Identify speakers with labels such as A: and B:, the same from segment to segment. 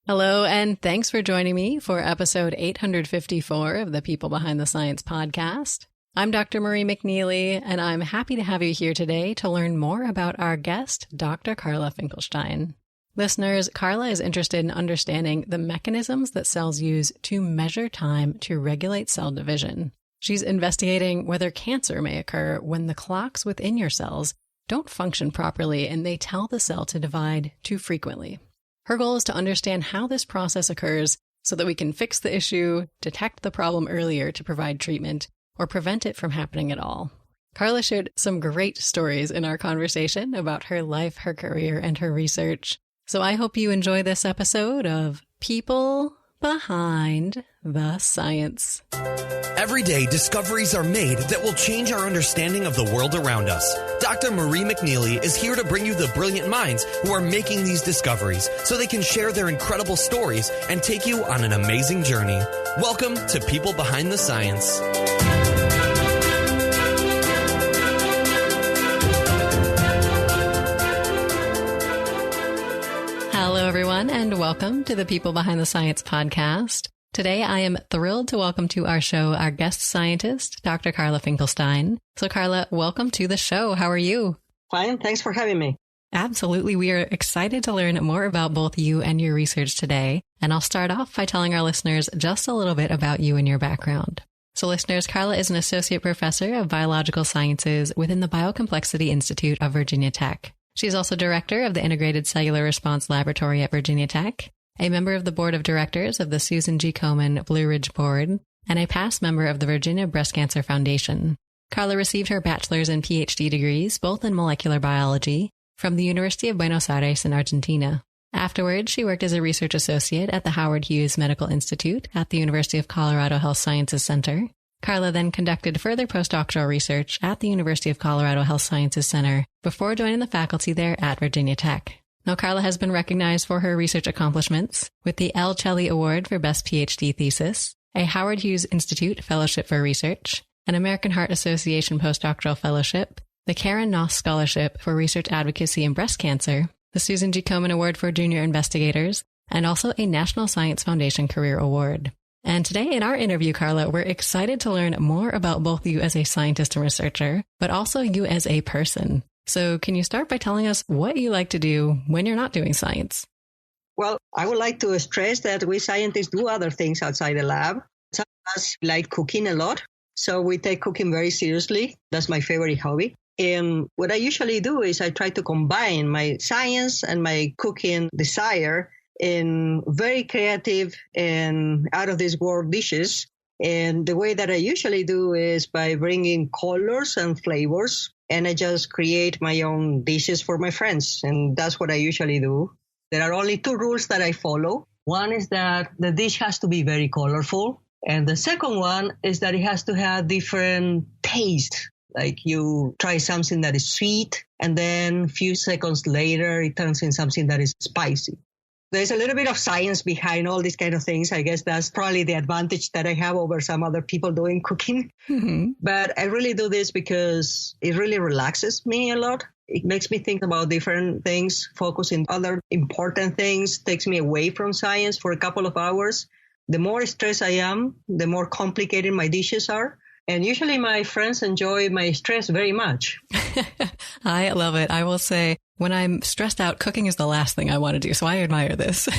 A: Hello, and thanks for joining me for episode 854 of the People Behind the Science podcast. I'm Dr. Marie McNeely, and I'm happy to have you here today to learn more about our guest, Dr. Carla Finkielstein. Listeners, Carla is interested in understanding the mechanisms that cells use to measure time to regulate cell division. She's investigating whether cancer may occur when the clocks within your cells don't function properly and they tell the cell to divide too frequently. Her goal is to understand how this process occurs so that we can fix the issue, detect the problem earlier to provide treatment, or prevent it from happening at all. Carla shared some great stories in our conversation about her life, her career, and her research. So I hope you enjoy this episode of People Behind the Science.
B: Every day, discoveries are made that will change our understanding of the world around us. Dr. Marie McNeely is here to bring you the brilliant minds who are making these discoveries so they can share their incredible stories and take you on an amazing journey. Welcome to People Behind the Science.
A: Hello, everyone, and welcome to the People Behind the Science podcast. Today, I am thrilled to welcome to our show our guest scientist, Dr. Carla Finkielstein. So, Carla, welcome to the show. How are you?
C: Fine. Thanks for having me.
A: Absolutely. We are excited to learn more about both you and your research today. And I'll start off by telling our listeners just a little bit about you and your background. So, listeners, Carla is an associate professor of biological sciences within the Biocomplexity Institute of Virginia Tech. She's also director of the Integrated Cellular Response Laboratory at Virginia Tech, a member of the board of directors of the Susan G. Komen Blue Ridge Board, and a past member of the Virginia Breast Cancer Foundation. Carla received her bachelor's and Ph.D. degrees, both in molecular biology, from the University of Buenos Aires in Argentina. Afterwards, she worked as a research associate at the Howard Hughes Medical Institute at the University of Colorado Health Sciences Center. Carla then conducted further postdoctoral research at the University of Colorado Health Sciences Center before joining the faculty there at Virginia Tech. Now, Carla has been recognized for her research accomplishments with the L. Celli Award for Best Ph.D. Thesis, a Howard Hughes Institute Fellowship for Research, an American Heart Association Postdoctoral Fellowship, the Karin Noss Scholarship for Research Advocacy in Breast Cancer, the Susan G. Komen Award for Junior Investigators, and also a National Science Foundation Career Award. And today in our interview, Carla, we're excited to learn more about both you as a scientist and researcher, but also you as a person. So can you start by telling us what you like to do when you're not doing science?
C: Well, I would like to stress that we scientists do other things outside the lab. Some of us like cooking a lot, so we take cooking very seriously. That's my favorite hobby. And what I usually do is I try to combine my science and my cooking desire in very creative and out-of-this-world dishes. And the way that I usually do is by bringing colors and flavors, and I just create my own dishes for my friends. And that's what I usually do. There are only two rules that I follow. One is that the dish has to be very colorful. And the second one is that it has to have different taste. Like you try something that is sweet, and then a few seconds later, it turns in something that is spicy. There's a little bit of science behind all these kind of things. I guess that's probably the advantage that I have over some other people doing cooking. Mm-hmm. But I really do this because it really relaxes me a lot. It makes me think about different things, focus on other important things, takes me away from science for a couple of hours. The more stressed I am, the more complicated my dishes are. And usually my friends enjoy my stress very much.
A: I love it. I will say, when I'm stressed out, cooking is the last thing I want to do. So I admire this.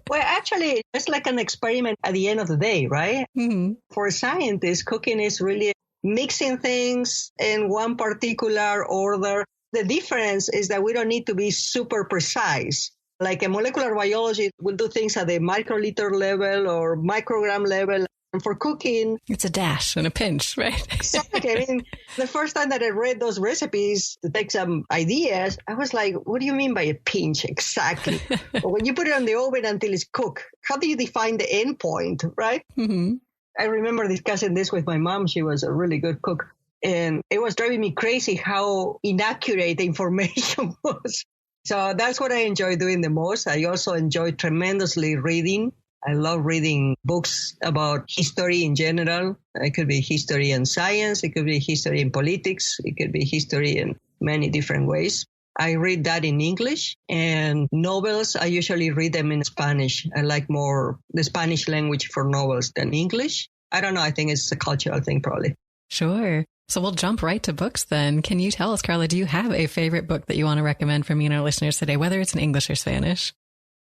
C: Well, actually, it's like an experiment at the end of the day, right? Mm-hmm. For scientists, cooking is really mixing things in one particular order. The difference is that we don't need to be super precise. Like a molecular biology will do things at the microliter level or microgram level. And for cooking,
A: it's a dash and a pinch, right?
C: Exactly. I mean, the first time that I read those recipes to take some ideas, I was like, what do you mean by a pinch exactly? But when you put it on the oven until it's cooked, how do you define the end point, right? Mm-hmm. I remember discussing this with my mom. She was a really good cook. And it was driving me crazy how inaccurate the information was. So that's what I enjoy doing the most. I also enjoy tremendously reading. I love reading books about history in general. It could be history and science. It could be history in politics. It could be history in many different ways. I read that in English, and novels, I usually read them in Spanish. I like more the Spanish language for novels than English. I don't know. I think it's a cultural thing, probably.
A: Sure. So we'll jump right to books then. Can you tell us, Carla, do you have a favorite book that you want to recommend for me and our listeners today, whether it's in English or Spanish?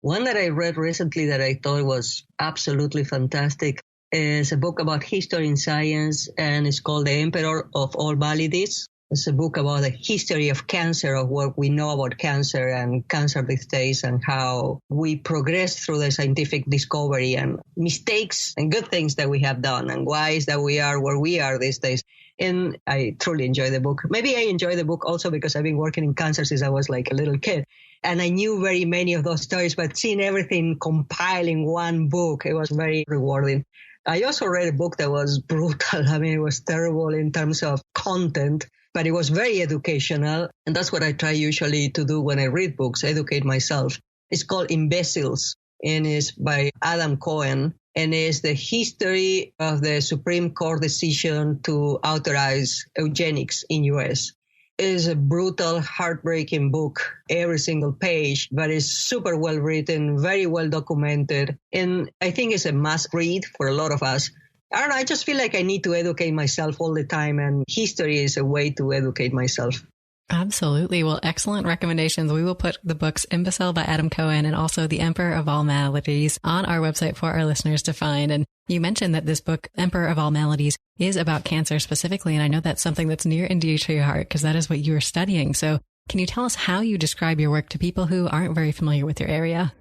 C: One that I read recently that I thought was absolutely fantastic is a book about history in science, and it's called The Emperor of All Maladies. It's a book about the history of cancer, of what we know about cancer and cancer these days, and how we progress through the scientific discovery and mistakes and good things that we have done, and why is that we are where we are these days. And I truly enjoy the book. Maybe I enjoy the book also because I've been working in cancer since I was like a little kid. And I knew very many of those stories, but seeing everything compiled in one book, it was very rewarding. I also read a book that was brutal. I mean, it was terrible in terms of content, but it was very educational. And that's what I try usually to do when I read books, educate myself. It's called Imbeciles, and it's by Adam Cohen, and it's the history of the Supreme Court decision to authorize eugenics in U.S. It is a brutal, heartbreaking book, every single page, but it's super well written, very well documented, and I think it's a must read for a lot of us. I don't know, I just feel like I need to educate myself all the time, and history is a way to educate myself.
A: Absolutely. Well, excellent recommendations. We will put the books Imbecile by Adam Cohen and also The Emperor of All Maladies on our website for our listeners to find. And you mentioned that this book, Emperor of All Maladies, is about cancer specifically. And I know that's something that's near and dear to your heart because that is what you are studying. So can you tell us how you describe your work to people who aren't very familiar with your area?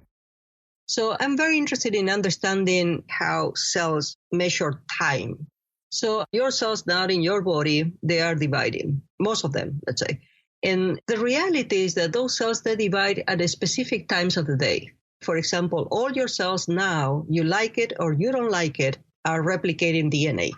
C: So I'm very interested in understanding how cells measure time. So your cells now in your body, they are dividing, most of them, let's say. And the reality is that those cells, they divide at specific times of the day. For example, all your cells now, you like it or you don't like it, are replicating DNA.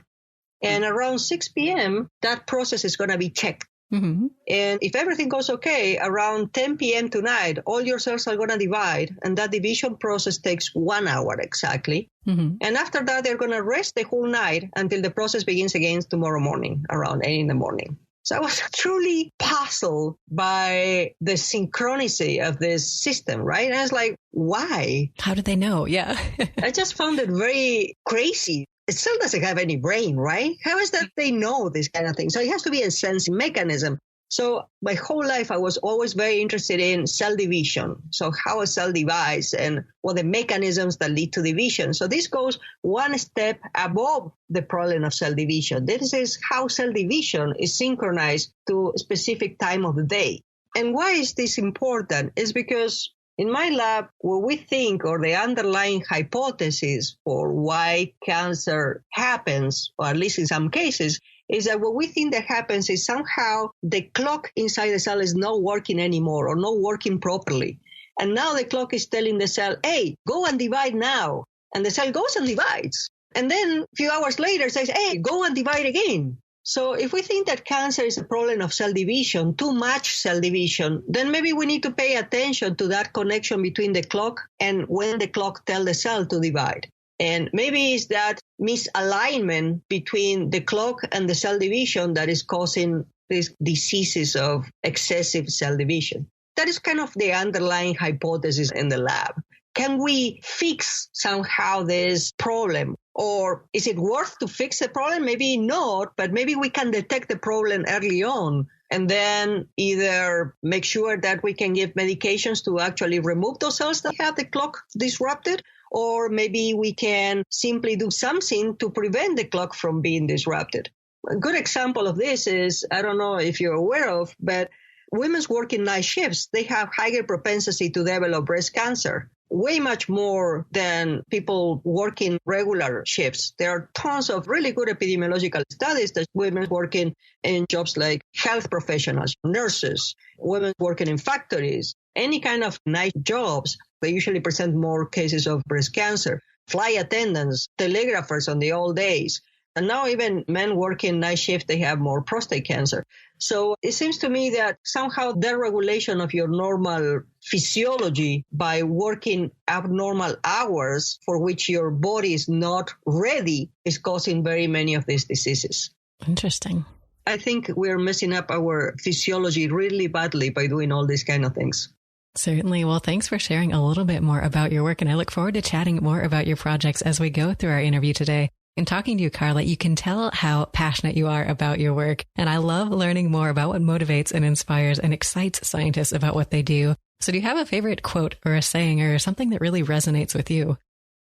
C: And around 6 p.m., that process is going to be checked. Mm-hmm. And if everything goes okay, around 10 p.m. tonight, all your cells are going to divide. And that division process takes 1 hour exactly. Mm-hmm. And after that, they're going to rest the whole night until the process begins again tomorrow morning, around 8 in the morning. So I was truly puzzled by the synchronicity of this system, right? And I was like, why?
A: How did they know? Yeah.
C: I just found it very crazy. It still doesn't have any brain, right? How is that they know this kind of thing? So it has to be a sensing mechanism. So my whole life, I was always very interested in cell division. So how a cell divides and what the mechanisms that lead to division. So this goes one step above the problem of cell division. This is how cell division is synchronized to a specific time of the day. And why is this important? It's because in my lab, what we think, or the underlying hypothesis for why cancer happens, or at least in some cases, is that what we think that happens is somehow the clock inside the cell is not working anymore or not working properly. And now the clock is telling the cell, hey, go and divide now. And the cell goes and divides. And then a few hours later says, hey, go and divide again. So if we think that cancer is a problem of cell division, too much cell division, then maybe we need to pay attention to that connection between the clock and when the clock tells the cell to divide. And maybe it's that misalignment between the clock and the cell division that is causing these diseases of excessive cell division. That is kind of the underlying hypothesis in the lab. Can we fix somehow this problem? Or is it worth to fix the problem? Maybe not, but maybe we can detect the problem early on and then either make sure that we can give medications to actually remove those cells that have the clock disrupted, or maybe we can simply do something to prevent the clock from being disrupted. A good example of this is, I don't know if you're aware of, but women's working night shifts, they have higher propensity to develop breast cancer. Way much more than people working regular shifts. There are tons of really good epidemiological studies that women working in jobs like health professionals, nurses, women working in factories, any kind of night jobs, they usually present more cases of breast cancer. Flight attendants, telegraphers on the old days. And now even men working night shift, they have more prostate cancer. So it seems to me that somehow the regulation of your normal physiology by working abnormal hours for which your body is not ready is causing very many of these diseases.
A: Interesting.
C: I think we're messing up our physiology really badly by doing all these kind of things.
A: Certainly. Well, thanks for sharing a little bit more about your work. And I look forward to chatting more about your projects as we go through our interview today. In talking to you, Carla, you can tell how passionate you are about your work. And I love learning more about what motivates and inspires and excites scientists about what they do. So do you have a favorite quote or a saying or something that really resonates with you?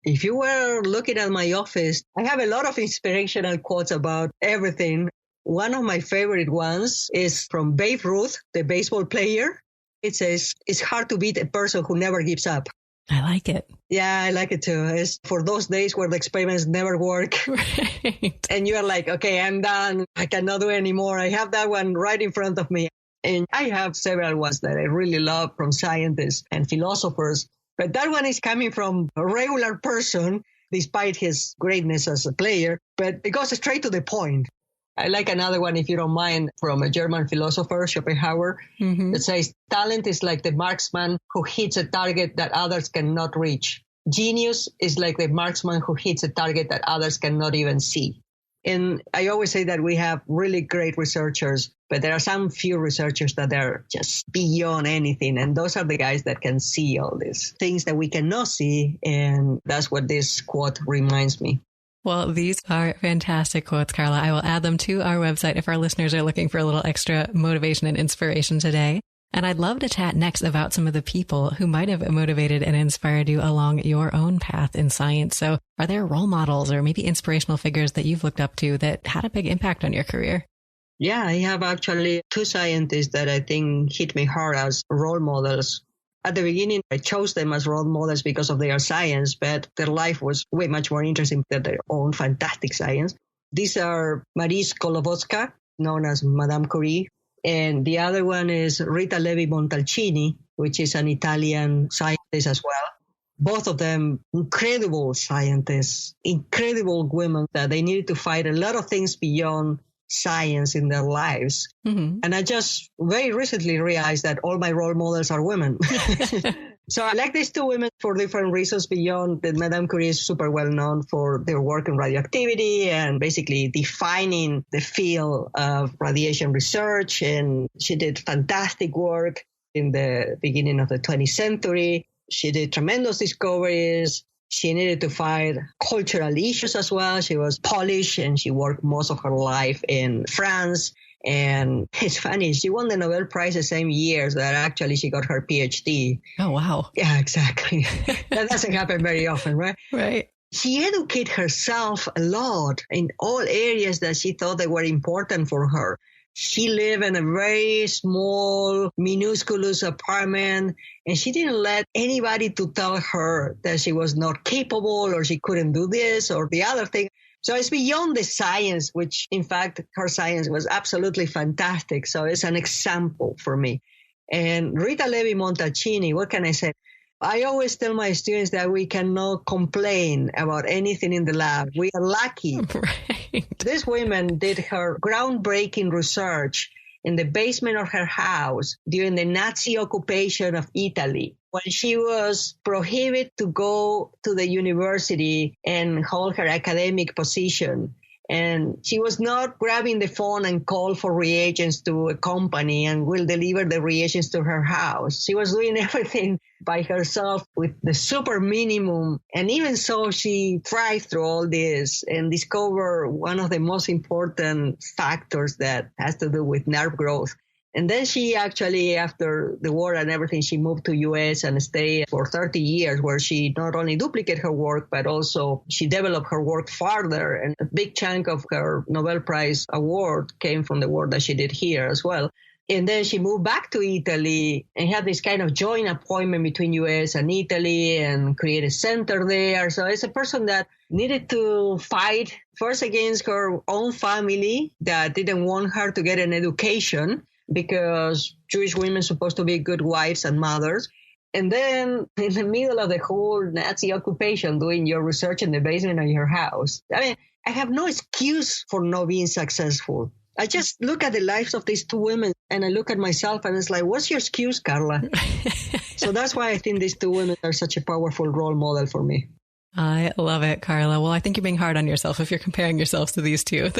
C: If you were looking at my office, I have a lot of inspirational quotes about everything. One of my favorite ones is from Babe Ruth, the baseball player. It says, "It's hard to beat a person who never gives up."
A: I like it.
C: Yeah, I like it too. It's for those days where the experiments never work.
A: Right.
C: And you're like, okay, I'm done. I cannot do anymore. I have that one right in front of me. And I have several ones that I really love from scientists and philosophers. But that one is coming from a regular person, despite his greatness as a player. But it goes straight to the point. I like another one, if you don't mind, from a German philosopher, Schopenhauer, that says, talent is like the marksman who hits a target that others cannot reach. Genius is like the marksman who hits a target that others cannot even see. And I always say that we have really great researchers, but there are some few researchers that are just beyond anything. And those are the guys that can see all these things that we cannot see. And that's what this quote reminds me.
A: Well, these are fantastic quotes, Carla. I will add them to our website if our listeners are looking for a little extra motivation and inspiration today. And I'd love to chat next about some of the people who might have motivated and inspired you along your own path in science. So are there role models or maybe inspirational figures that you've looked up to that had a big impact on your career?
C: Yeah, I have actually two scientists that I think hit me hard as role models. At the beginning, I chose them as role models because of their science, but their life was way much more interesting than their own fantastic science. These are Marie Sklodowska, known as Madame Curie, and the other one is Rita Levi-Montalcini, which is an Italian scientist as well. Both of them incredible scientists, incredible women that they needed to fight a lot of things beyond science in their lives. And I just very recently realized that all my role models are women. So I like these two women for different reasons beyond that. Madame Curie is super well known for their work in radioactivity and basically defining the field of radiation research. And she did fantastic work in the beginning of the 20th century. She did tremendous discoveries. She needed to fight cultural issues as well. She was Polish and she worked most of her life in France. And it's funny, she won the Nobel Prize the same year that actually she got her Ph.D.
A: Oh, wow.
C: Yeah, exactly. That doesn't happen very often, right?
A: Right.
C: She educated herself a lot in all areas that she thought they were important for her. She lived in a very small, minusculous apartment, and she didn't let anybody to tell her that she was not capable or she couldn't do this or the other thing. So it's beyond the science, which in fact, her science was absolutely fantastic. So it's an example for me. And Rita Levi-Montalcini, what can I say? I always tell my students that we cannot complain about anything in the lab. We are lucky.
A: Right.
C: This woman did her groundbreaking research in the basement of her house during the Nazi occupation of Italy, when she was prohibited to go to the university and hold her academic position. And she was not grabbing the phone and call for reagents to a company and will deliver the reagents to her house. She was doing everything by herself with the super minimum. And even so, she thrived through all this and discovered one of the most important factors that has to do with nerve growth. And then she actually, after the war and everything, she moved to U.S. and stayed for 30 years, where she not only duplicated her work, but also she developed her work further. And a big chunk of her Nobel Prize award came from the work that she did here as well. And then she moved back to Italy and had this kind of joint appointment between U.S. and Italy and created a center there. So it's a person that needed to fight first against her own family that didn't want her to get an education, because Jewish women are supposed to be good wives and mothers. And then in the middle of the whole Nazi occupation, doing your research in the basement of your house. I mean, I have no excuse for not being successful. I just look at the lives of these two women and I look at myself and it's like, what's your excuse, Carla? So that's why I think these two women are such a powerful role model for me.
A: I love it, Carla. Well, I think you're being hard on yourself if you're comparing yourselves to these two.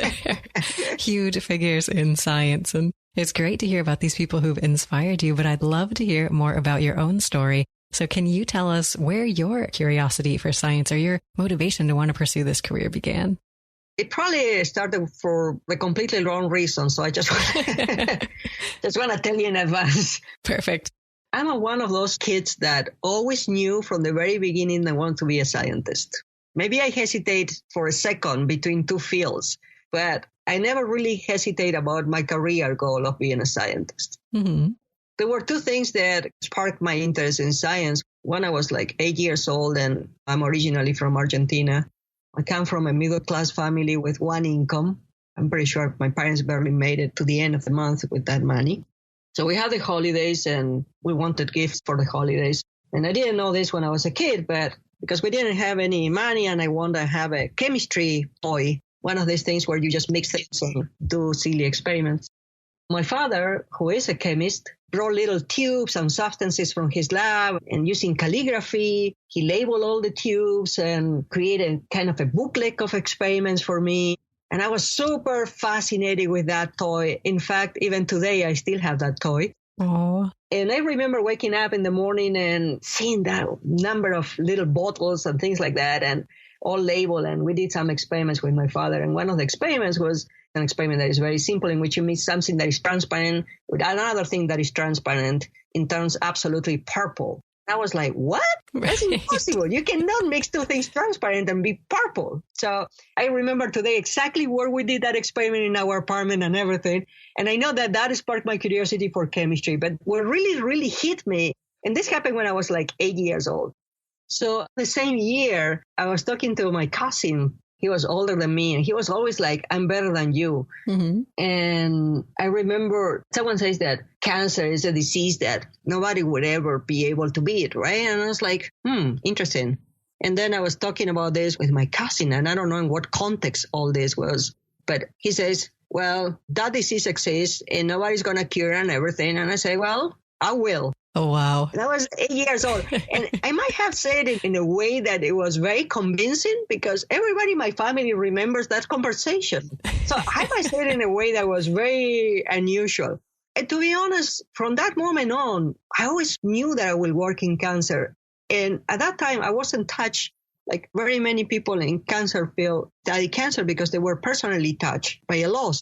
A: huge figures in science. And it's great to hear about these people who've inspired you, but I'd love to hear more about your own story. So can you tell us where your curiosity for science or your motivation to want to pursue this career began?
C: It probably started for the completely wrong reason. So I just want to tell you in advance.
A: Perfect.
C: I'm one of those kids that always knew from the very beginning they want to be a scientist. Maybe I hesitate for a second between two fields, but I never really hesitate about my career goal of being a scientist. Mm-hmm. There were two things that sparked my interest in science. When I was like 8 years old, and I'm originally from Argentina. I come from a middle-class family with one income. I'm pretty sure my parents barely made it to the end of the month with that money. So we had the holidays, and we wanted gifts for the holidays. And I didn't know this when I was a kid, but because we didn't have any money and I wanted to have a chemistry toy, one of these things where you just mix things and do silly experiments. My father, who is a chemist, brought little tubes and substances from his lab, and using calligraphy, he labeled all the tubes and created kind of a booklet of experiments for me. And I was super fascinated with that toy. In fact, even today, I still have that toy.
A: Aww.
C: And I remember waking up in the morning and seeing that number of little bottles and things like that, and all labeled. And we did some experiments with my father. And one of the experiments was an experiment that is very simple, in which you mix something that is transparent with another thing that is transparent. It turns absolutely purple. I was like, what? That's impossible. You cannot mix two things transparent and be purple. So I remember today exactly where we did that experiment in our apartment and everything. And I know that sparked my curiosity for chemistry. But what really, really hit me, and this happened when I was like 8 years old. So the same year, I was talking to my cousin. He was older than me, and he was always like, I'm better than you. Mm-hmm. And I remember someone says that cancer is a disease that nobody would ever be able to beat, right? And I was like, interesting. And then I was talking about this with my cousin, and I don't know in what context all this was, but he says, well, that disease exists and nobody's going to cure and everything. And I say, well, I will.
A: Oh, wow.
C: And I was 8 years old. And I might have said it in a way that it was very convincing, because everybody in my family remembers that conversation. So I might say it in a way that was very unusual. And to be honest, from that moment on, I always knew that I would work in cancer. And at that time, I wasn't touched like very many people in cancer field died cancer because they were personally touched by a loss.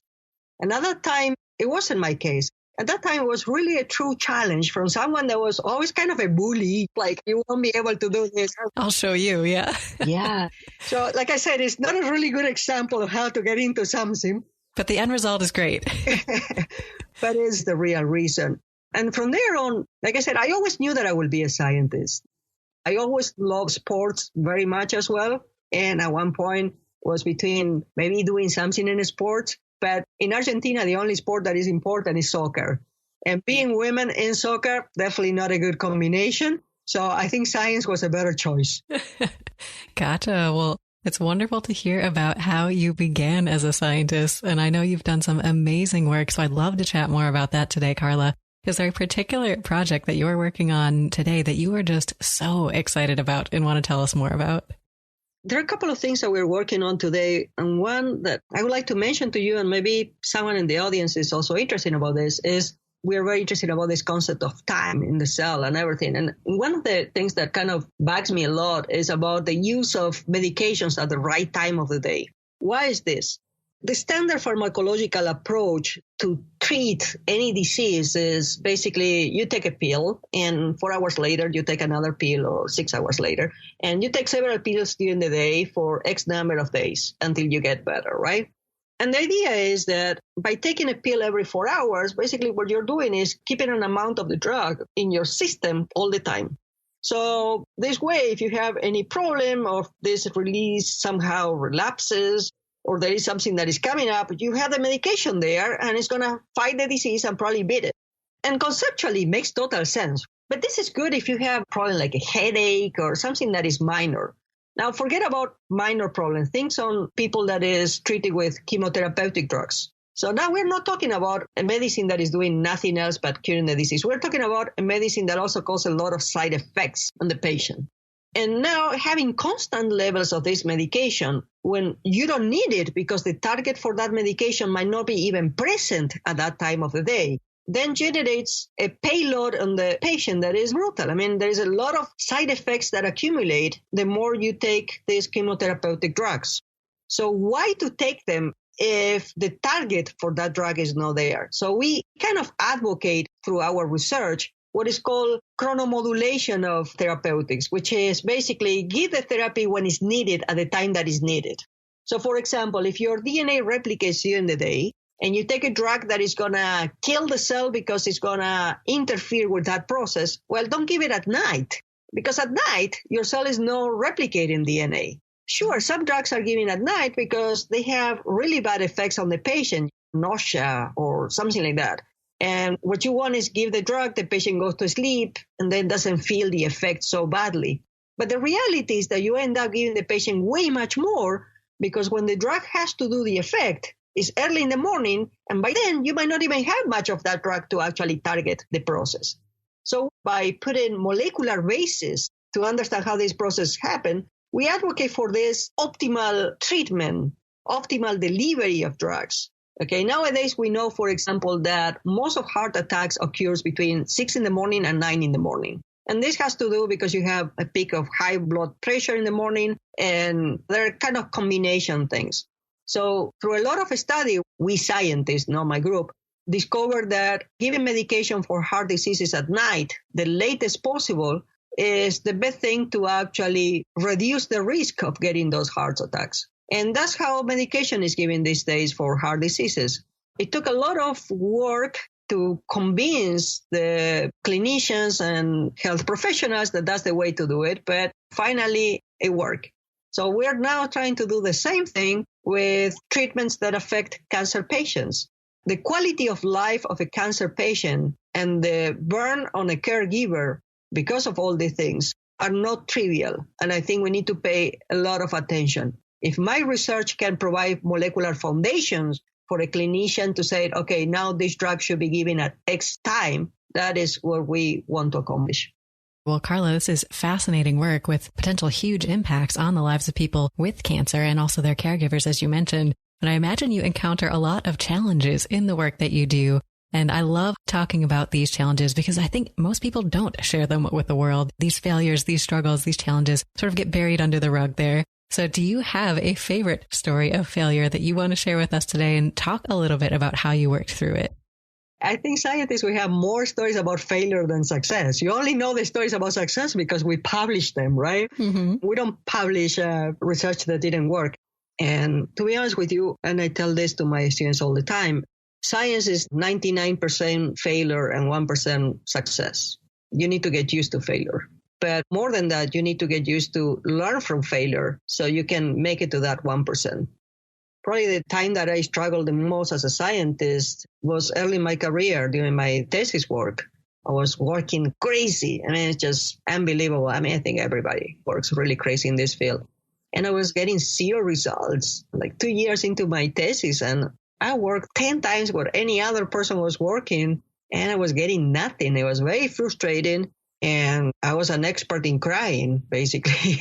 C: And at that time, it wasn't my case. At that time, it was really a true challenge from someone that was always kind of a bully, like, you won't be able to do this.
A: I'll show you, yeah.
C: Yeah. So, like I said, it's not a really good example of how to get into something.
A: But the end result is great.
C: But it's the real reason. And from there on, like I said, I always knew that I would be a scientist. I always loved sports very much as well. And at one point, was between maybe doing something in sports. But in Argentina, the only sport that is important is soccer. And being women in soccer, definitely not a good combination. So I think science was a better choice.
A: Gotcha. Well, it's wonderful to hear about how you began as a scientist. And I know you've done some amazing work, so I'd love to chat more about that today, Carla. Is there a particular project that you're working on today that you are just so excited about and want to tell us more about?
C: There are a couple of things that we're working on today, and one that I would like to mention to you, and maybe someone in the audience is also interested about this, is we're very interested about this concept of time in the cell and everything. And one of the things that kind of bugs me a lot is about the use of medications at the right time of the day. Why is this? The standard pharmacological approach to treat any disease is basically you take a pill and 4 hours later you take another pill, or 6 hours later, and you take several pills during the day for X number of days until you get better, right? And the idea is that by taking a pill every 4 hours, basically what you're doing is keeping an amount of the drug in your system all the time. So this way, if you have any problem of this release somehow relapses, or there is something that is coming up, you have the medication there and it's going to fight the disease and probably beat it. And conceptually, it makes total sense. But this is good if you have a problem like a headache or something that is minor. Now, forget about minor problems. Things on people that is treated with chemotherapeutic drugs. So now we're not talking about a medicine that is doing nothing else but curing the disease. We're talking about a medicine that also causes a lot of side effects on the patient. And now having constant levels of this medication when you don't need it because the target for that medication might not be even present at that time of the day, then generates a payload on the patient that is brutal. I mean, there's a lot of side effects that accumulate the more you take these chemotherapeutic drugs. So why to take them if the target for that drug is not there? So we kind of advocate through our research what is called chronomodulation of therapeutics, which is basically give the therapy when it's needed at the time that is needed. So, for example, if your DNA replicates during the day and you take a drug that is going to kill the cell because it's going to interfere with that process, well, don't give it at night, because at night your cell is not replicating DNA. Sure, some drugs are given at night because they have really bad effects on the patient, nausea or something like that. And what you want is give the drug, the patient goes to sleep, and then doesn't feel the effect so badly. But the reality is that you end up giving the patient way much more, because when the drug has to do the effect, it's early in the morning, and by then you might not even have much of that drug to actually target the process. So by putting molecular basis to understand how this process happens, we advocate for this optimal treatment, optimal delivery of drugs. Okay, nowadays we know, for example, that most of heart attacks occurs between 6 in the morning and 9 in the morning. And this has to do because you have a peak of high blood pressure in the morning, and there are kind of combination things. So through a lot of study, we scientists, not my group, discovered that giving medication for heart diseases at night, the latest possible, is the best thing to actually reduce the risk of getting those heart attacks. And that's how medication is given these days for heart diseases. It took a lot of work to convince the clinicians and health professionals that that's the way to do it, but finally it worked. So we're now trying to do the same thing with treatments that affect cancer patients. The quality of life of a cancer patient and the burn on a caregiver because of all these things are not trivial. And I think we need to pay a lot of attention. If my research can provide molecular foundations for a clinician to say, okay, now this drug should be given at X time, that is what we want to accomplish.
A: Well, Carla, this is fascinating work with potential huge impacts on the lives of people with cancer and also their caregivers, as you mentioned. And I imagine you encounter a lot of challenges in the work that you do. And I love talking about these challenges because I think most people don't share them with the world. These failures, these struggles, these challenges sort of get buried under the rug there. So do you have a favorite story of failure that you want to share with us today and talk a little bit about how you worked through it?
C: I think scientists, we have more stories about failure than success. You only know the stories about success because we publish them, right? Mm-hmm. We don't publish research that didn't work. And to be honest with you, and I tell this to my students all the time, science is 99% failure and 1% success. You need to get used to failure. But more than that, you need to get used to learn from failure so you can make it to that 1%. Probably the time that I struggled the most as a scientist was early in my career during my thesis work. I was working crazy. I mean, it's just unbelievable. I mean, I think everybody works really crazy in this field. And I was getting zero results, like 2 years into my thesis. And I worked 10 times what any other person was working, and I was getting nothing. It was very frustrating. And I was an expert in crying, basically.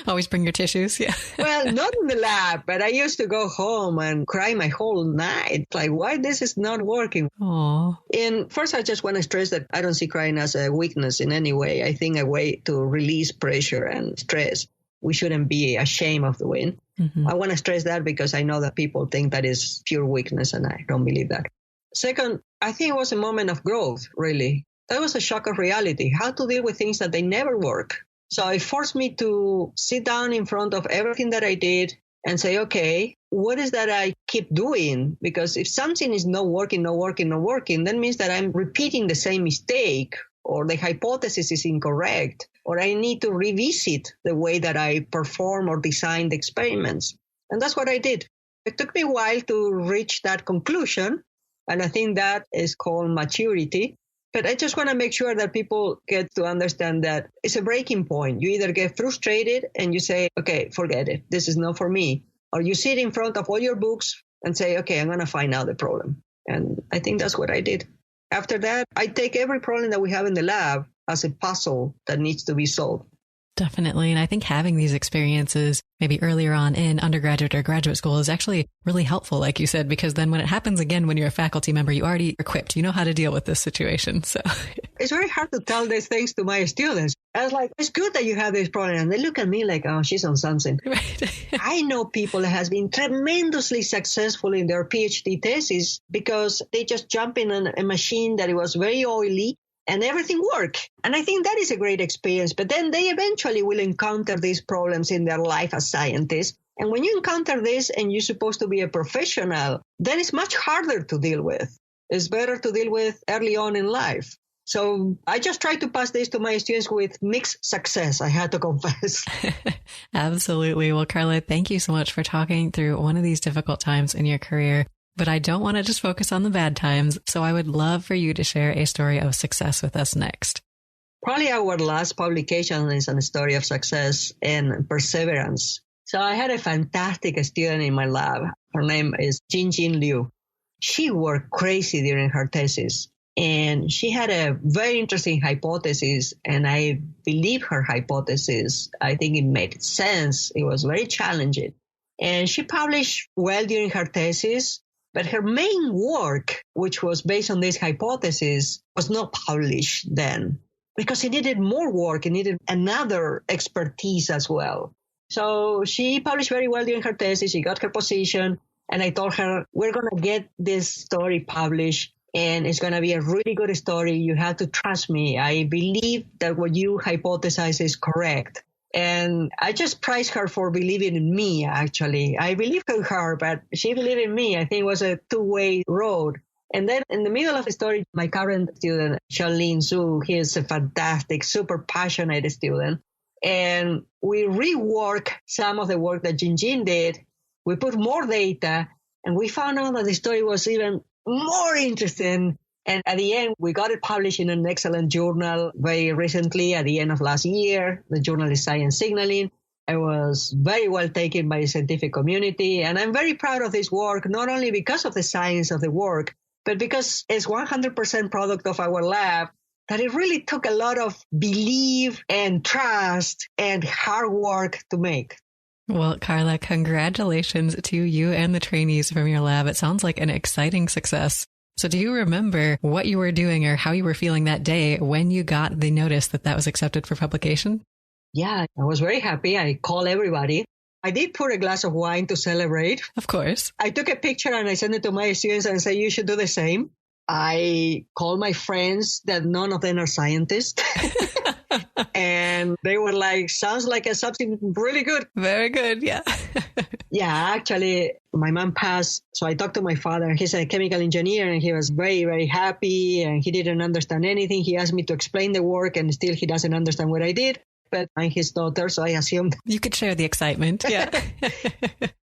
A: Always bring your tissues, yeah.
C: Well, not in the lab, but I used to go home and cry my whole night. Like, why this is not working?
A: Aww.
C: And first, I just want to stress that I don't see crying as a weakness in any way. I think a way to release pressure and stress. We shouldn't be ashamed of the win. Mm-hmm. I want to stress that because I know that people think that is pure weakness, and I don't believe that. Second, I think it was a moment of growth, really. That was a shock of reality, how to deal with things that they never work. So it forced me to sit down in front of everything that I did and say, okay, what is that I keep doing? Because if something is not working, that means that I'm repeating the same mistake, or the hypothesis is incorrect, or I need to revisit the way that I perform or design the experiments. And that's what I did. It took me a while to reach that conclusion, and I think that is called maturity. But I just want to make sure that people get to understand that it's a breaking point. You either get frustrated and you say, okay, forget it. This is not for me. Or you sit in front of all your books and say, okay, I'm going to find out the problem. And I think that's what I did. After that, I take every problem that we have in the lab as a puzzle that needs to be solved.
A: Definitely. And I think having these experiences maybe earlier on in undergraduate or graduate school is actually really helpful, like you said, because then when it happens again, when you're a faculty member, you already equipped, you know how to deal with this situation. So
C: it's very hard to tell these things to my students. I was like, it's good that you have this problem. And they look at me like, oh, she's on something.
A: Right.
C: I know people that has been tremendously successful in their PhD thesis because they just jump in a machine that it was very oily and everything worked. And I think that is a great experience. But then they eventually will encounter these problems in their life as scientists. And when you encounter this and you're supposed to be a professional, then it's much harder to deal with. It's better to deal with early on in life. So I just try to pass this to my students with mixed success, I had to confess.
A: Absolutely. Well, Carla, thank you so much for talking through one of these difficult times in your career. But I don't want to just focus on the bad times. So I would love for you to share a story of success with us next.
C: Probably our last publication is a story of success and perseverance. So I had a fantastic student in my lab. Her name is Jinjin Liu. She worked crazy during her thesis. And she had a very interesting hypothesis, and I believe her hypothesis. I think it made sense. It was very challenging. And she published well during her thesis, but her main work, which was based on this hypothesis, was not published then because it needed more work. It needed another expertise as well. So she published very well during her thesis. She got her position, and I told her, we're going to get this story published. And it's going to be a really good story. You have to trust me. I believe that what you hypothesize is correct. And I just praise her for believing in me, actually. I believed in her, but she believed in me. I think it was a two-way road. And then in the middle of the story, my current student, Charlene Zhu, he is a fantastic, super passionate student. And we rework some of the work that Jinjin did. We put more data, and we found out that the story was even more interesting. And at the end, we got it published in an excellent journal very recently at the end of last year. The journal is Science Signaling. It was very well taken by the scientific community. And I'm very proud of this work, not only because of the science of the work, but because it's 100% product of our lab, that it really took a lot of belief and trust and hard work to make.
A: Well, Carla, congratulations to you and the trainees from your lab. It sounds like an exciting success. So do you remember what you were doing or how you were feeling that day when you got the notice that that was accepted for publication?
C: Yeah, I was very happy. I called everybody. I did pour a glass of wine to celebrate.
A: Of course.
C: I took a picture and I sent it to my students and said, you should do the same. I called my friends that none of them are scientists. And they were like, sounds like something really good.
A: Very good, yeah.
C: Yeah, actually, my mom passed. So I talked to my father. He's a chemical engineer, and he was very, very happy. And he didn't understand anything. He asked me to explain the work, and still he doesn't understand what I did. But I'm his daughter, so I assumed.
A: You could share the excitement, yeah.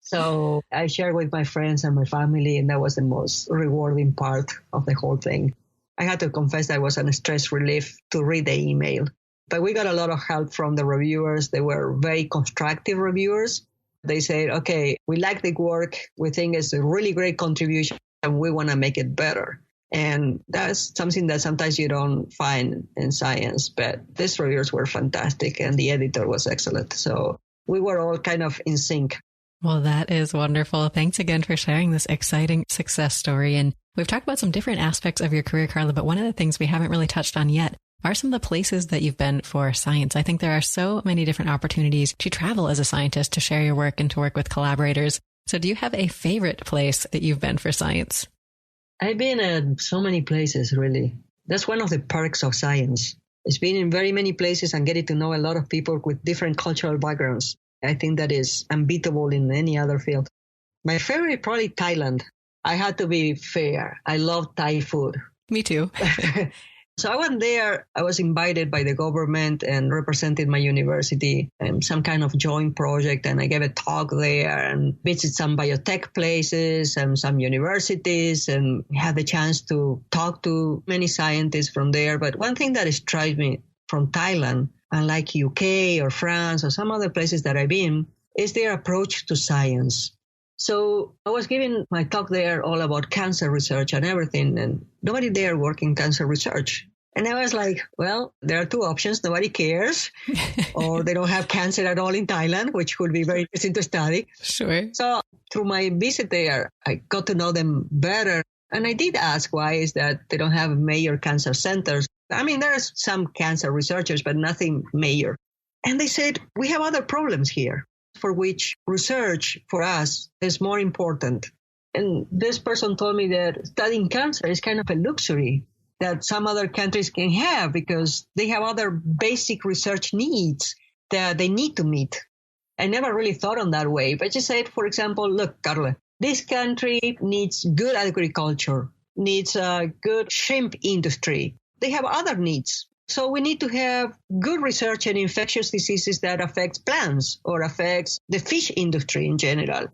C: So I shared with my friends and my family, and that was the most rewarding part of the whole thing. I had to confess that it was a stress relief to read the email. But we got a lot of help from the reviewers. They were very constructive reviewers. They said, okay, we like the work. We think it's a really great contribution, and we want to make it better. And that's something that sometimes you don't find in science. But these reviewers were fantastic, and the editor was excellent. So we were all kind of in sync.
A: Well, that is wonderful. Thanks again for sharing this exciting success story. And we've talked about some different aspects of your career, Carla, but one of the things we haven't really touched on yet are some of the places that you've been for science. I think there are so many different opportunities to travel as a scientist, to share your work and to work with collaborators. So do you have a favorite place that you've been for science?
C: I've been at so many places, really. That's one of the perks of science. It's been in very many places and getting to know a lot of people with different cultural backgrounds. I think that is unbeatable in any other field. My favorite, probably Thailand. I had to be fair. I love Thai food.
A: Me too.
C: So I went there. I was invited by the government and represented my university in some kind of joint project. And I gave a talk there and visited some biotech places and some universities and had the chance to talk to many scientists from there. But one thing that strikes me from Thailand, unlike UK or France or some other places that I've been, is their approach to science. So I was giving my talk there all about cancer research and everything, and nobody there worked in cancer research. And I was like, well, there are two options. Nobody cares, or they don't have cancer at all in Thailand, which would be very interesting to study.
A: Sure.
C: So through my visit there, I got to know them better. And I did ask why is that they don't have major cancer centers. I mean, there are some cancer researchers, but nothing major. And they said, we have other problems here for which research for us is more important. And this person told me that studying cancer is kind of a luxury that some other countries can have because they have other basic research needs that they need to meet. I never really thought on that way, but just said, for example, look, Carla, this country needs good agriculture, needs a good shrimp industry. They have other needs. So we need to have good research in infectious diseases that affects plants or affects the fish industry in general.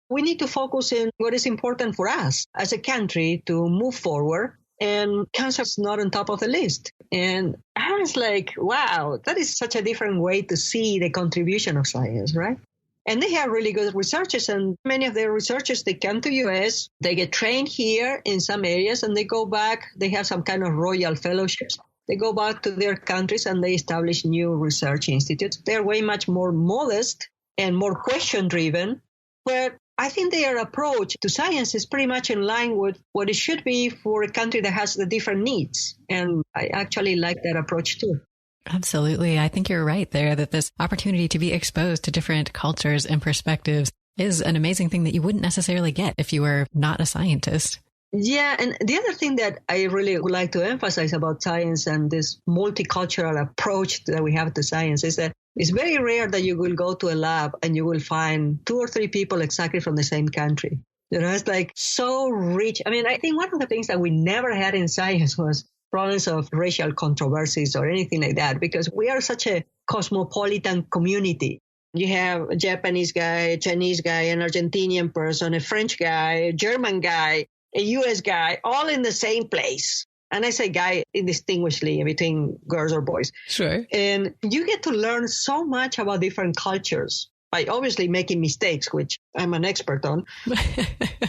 C: We need to focus on what is important for us as a country to move forward. And cancer is not on top of the list. And I was like, wow, that is such a different way to see the contribution of science, right? And they have really good researchers. And many of their researchers, they come to U.S., they get trained here in some areas, and they go back. They have some kind of royal fellowships. They go back to their countries and they establish new research institutes. They're way much more modest and more question-driven, but I think their approach to science is pretty much in line with what it should be for a country that has the different needs. And I actually like that approach too.
A: Absolutely. I think you're right there that this opportunity to be exposed to different cultures and perspectives is an amazing thing that you wouldn't necessarily get if you were not a scientist.
C: Yeah. And the other thing that I really would like to emphasize about science and this multicultural approach that we have to science is that it's very rare that you will go to a lab and you will find 2 or 3 people exactly from the same country. You know, it's like so rich. I mean, I think one of the things that we never had in science was problems of racial controversies or anything like that, because we are such a cosmopolitan community. You have a Japanese guy, a Chinese guy, an Argentinian person, a French guy, a German guy, a U.S. guy, all in the same place. And I say guy indistinguishably between girls or boys.
A: Sure.
C: And you get to learn so much about different cultures by obviously making mistakes, which I'm an expert on.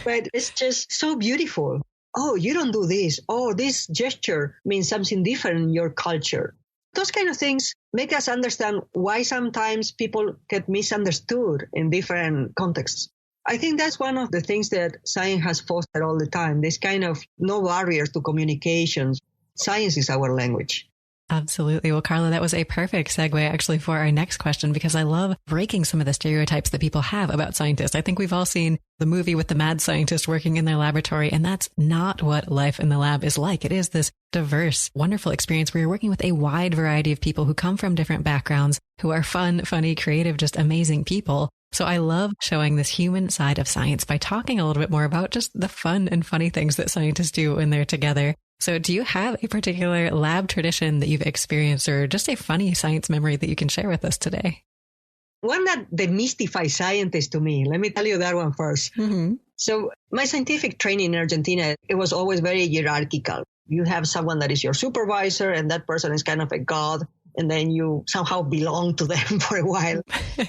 C: But it's just so beautiful. Oh, you don't do this. Oh, this gesture means something different in your culture. Those kind of things make us understand why sometimes people get misunderstood in different contexts. I think that's one of the things that science has fostered all the time, this kind of no barriers to communications. Science is our language.
A: Absolutely. Well, Carla, that was a perfect segue actually for our next question, because I love breaking some of the stereotypes that people have about scientists. I think we've all seen the movie with the mad scientist working in their laboratory, and that's not what life in the lab is like. It is this diverse, wonderful experience where you're working with a wide variety of people who come from different backgrounds, who are fun, funny, creative, just amazing people. So I love showing this human side of science by talking a little bit more about just the fun and funny things that scientists do when they're together. So do you have a particular lab tradition that you've experienced, or just a funny science memory that you can share with us today?
C: One that demystifies scientists to me. Let me tell you that one first. Mm-hmm. So my scientific training in Argentina, it was always very hierarchical. You have someone that is your supervisor, and that person is kind of a god. And then you somehow belong to them for a while.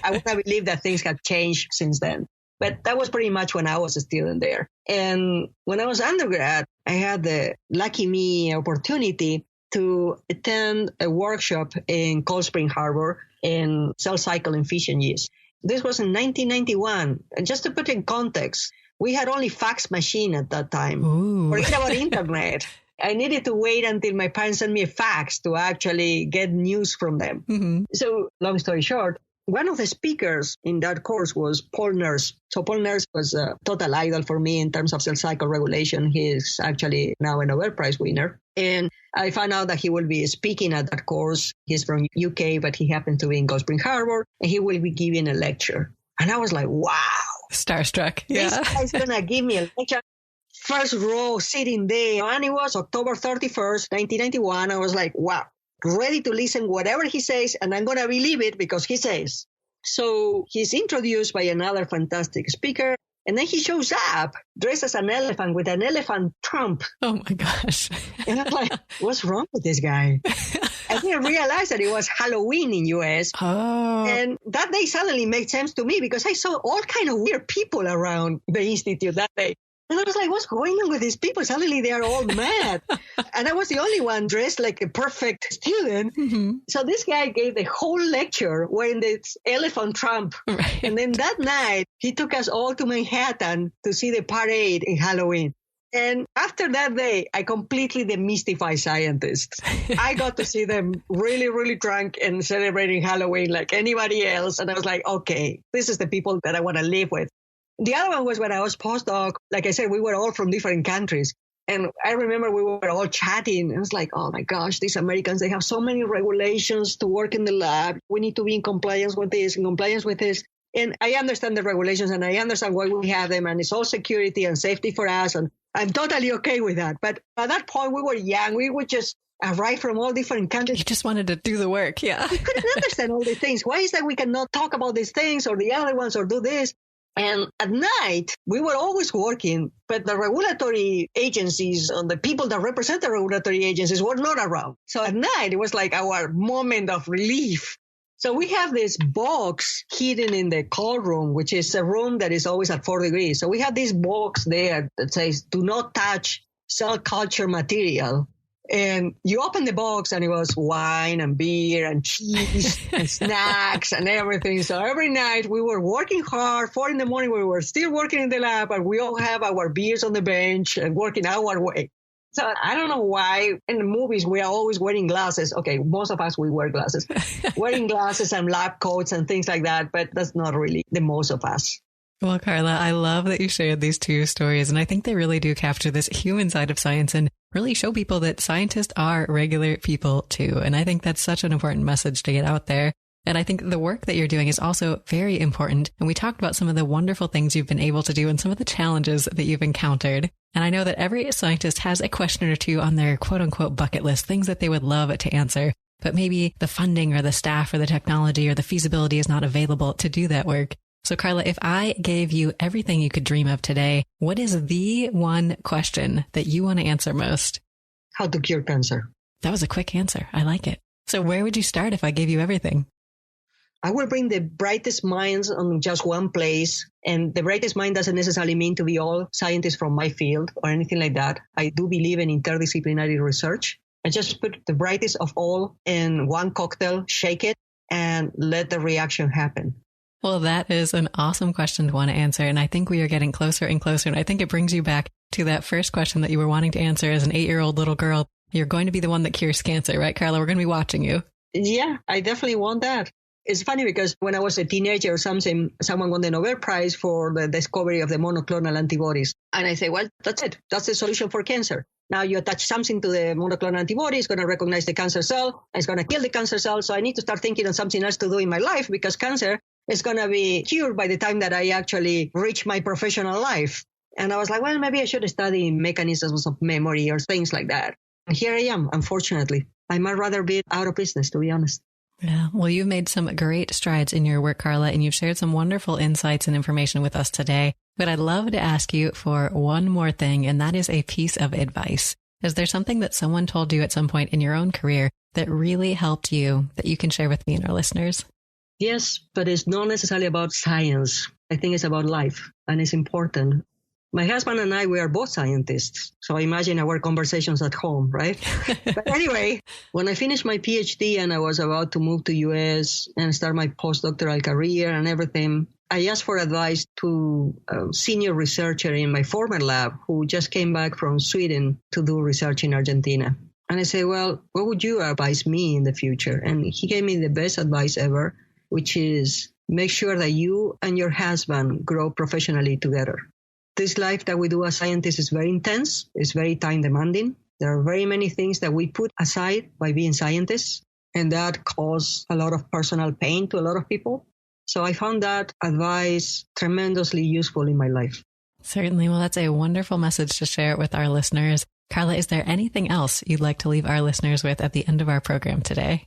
C: I would not believe that things have changed since then. But that was pretty much when I was a student there. And when I was undergrad, I had the lucky me opportunity to attend a workshop in Cold Spring Harbor in cell cycle and fission yeast. This was in 1991. And just to put in context, we had only fax machine at that time.
A: Ooh.
C: Forget about internet. I needed to wait until my parents sent me a fax to actually get news from them. Mm-hmm. So long story short, one of the speakers in that course was Paul Nurse. So Paul Nurse was a total idol for me in terms of cell cycle regulation. He is actually now a Nobel Prize winner. And I found out that he will be speaking at that course. He's from UK, but he happened to be in Cold Spring Harbor, and he will be giving a lecture. And I was like, wow.
A: Starstruck. Yeah.
C: This guy's going to give me a lecture. First row sitting there, and it was October 31st, 1991. I was like, wow, ready to listen whatever he says, and I'm going to believe it because he says. So he's introduced by another fantastic speaker, and then he shows up dressed as an elephant with an elephant trump.
A: Oh my gosh.
C: And I'm like, what's wrong with this guy? I didn't realize that it was Halloween in US.
A: Oh.
C: And that day suddenly made sense to me because I saw all kind of weird people around the institute that day. And I was like, what's going on with these people? Suddenly they are all mad. And I was the only one dressed like a perfect student. Mm-hmm. So this guy gave the whole lecture wearing this elephant trunk. Right. And then that night, he took us all to Manhattan to see the parade in Halloween. And after that day, I completely demystified scientists. I got to see them really, really drunk and celebrating Halloween like anybody else. And I was like, okay, this is the people that I want to live with. The other one was when I was postdoc. Like I said, we were all from different countries. And I remember we were all chatting. I was like, oh my gosh, these Americans, they have so many regulations to work in the lab. We need to be in compliance with this, in compliance with this. And I understand the regulations and I understand why we have them. And it's all security and safety for us. And I'm totally okay with that. But at that point, we were young. We would just arrive from all different countries.
A: You just wanted to do the work. Yeah.
C: We couldn't understand all the things. Why is that we cannot talk about these things or the other ones or do this? And at night, we were always working, but the regulatory agencies and the people that represent the regulatory agencies were not around. So at night, it was like our moment of relief. So we have this box hidden in the cold room, which is a room that is always at 4 degrees. So we have this box there that says, do not touch cell culture material. And you open the box and it was wine and beer and cheese and snacks and everything. So every night we were working hard. 4 a.m, we were still working in the lab, and we all have our beers on the bench and working our way. So I don't know why in the movies we are always wearing glasses. Okay, most of us, we wear glasses. Wearing glasses and lab coats and things like that, but that's not really the most of us.
A: Well, Carla, I love that you shared these two stories, and I think they really do capture this human side of science and really show people that scientists are regular people too. And I think that's such an important message to get out there. And I think the work that you're doing is also very important. And we talked about some of the wonderful things you've been able to do and some of the challenges that you've encountered. And I know that every scientist has a question or two on their quote unquote bucket list, things that they would love to answer, but maybe the funding or the staff or the technology or the feasibility is not available to do that work. So Carla, if I gave you everything you could dream of today, what is the one question that you want to answer most?
C: How to cure cancer.
A: That was a quick answer. I like it. So where would you start if I gave you everything?
C: I will bring the brightest minds on just one place. And the brightest mind doesn't necessarily mean to be all scientists from my field or anything like that. I do believe in interdisciplinary research. I just put the brightest of all in one cocktail, shake it, and let the reaction happen.
A: Well, that is an awesome question to want to answer. And I think we are getting closer and closer. And I think it brings you back to that first question that you were wanting to answer as an 8-year-old little girl. You're going to be the one that cures cancer, right, Carla? We're going to be watching you.
C: Yeah, I definitely want that. It's funny because when I was a teenager or something, someone won the Nobel Prize for the discovery of the monoclonal antibodies. And I say, well, that's it. That's the solution for cancer. Now you attach something to the monoclonal antibody, it's going to recognize the cancer cell, it's going to kill the cancer cell. So I need to start thinking of something else to do in my life because cancer is going to be cured by the time that I actually reach my professional life. And I was like, well, maybe I should study mechanisms of memory or things like that. And here I am, unfortunately. I might rather be out of business, to be honest.
A: Yeah, well, you've made some great strides in your work, Carla, and you've shared some wonderful insights and information with us today. But I'd love to ask you for one more thing, and that is a piece of advice. Is there something that someone told you at some point in your own career that really helped you that you can share with me and our listeners?
C: Yes, but it's not necessarily about science. I think it's about life, and it's important. My husband and I, we are both scientists. So imagine our conversations at home, right? But anyway, when I finished my PhD and I was about to move to US and start my postdoctoral career and everything, I asked for advice to a senior researcher in my former lab who just came back from Sweden to do research in Argentina. And I said, well, what would you advise me in the future? And he gave me the best advice ever, which is make sure that you and your husband grow professionally together. This life that we do as scientists is very intense. It's very time demanding. There are very many things that we put aside by being scientists, and that causes a lot of personal pain to a lot of people. So I found that advice tremendously useful in my life.
A: Certainly. Well, that's a wonderful message to share with our listeners. Carla, is there anything else you'd like to leave our listeners with at the end of our program today?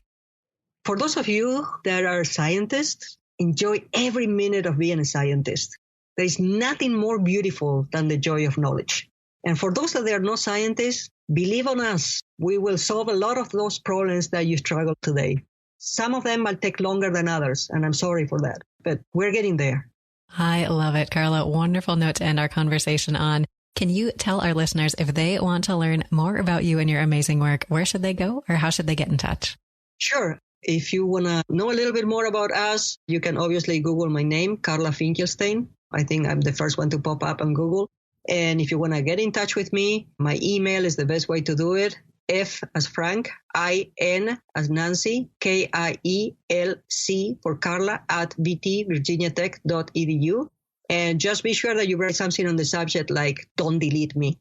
C: For those of you that are scientists, enjoy every minute of being a scientist. There is nothing more beautiful than the joy of knowledge. And for those that are not scientists, believe on us. We will solve a lot of those problems that you struggle today. Some of them might take longer than others, and I'm sorry for that, but we're getting there.
A: I love it, Carla. Wonderful note to end our conversation on. Can you tell our listeners if they want to learn more about you and your amazing work, where should they go or how should they get in touch?
C: Sure. If you want to know a little bit more about us, you can obviously Google my name, Carla Finkielstein. I think I'm the first one to pop up on Google. And if you want to get in touch with me, my email is the best way to do it. F as Frank, I-N as Nancy, K-I-E-L-C for Carla at vtvirginiatech.edu. And just be sure that you write something on the subject like, don't delete me,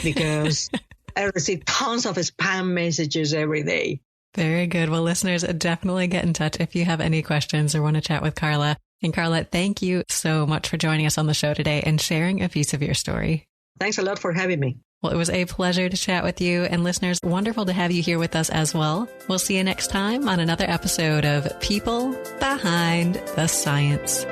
C: because I receive tons of spam messages every day.
A: Very good. Well, listeners, definitely get in touch if you have any questions or want to chat with Carla. And Carla, thank you so much for joining us on the show today and sharing a piece of your story.
C: Thanks a lot for having me.
A: Well, it was a pleasure to chat with you. And listeners, wonderful to have you here with us as well. We'll see you next time on another episode of People Behind the Science.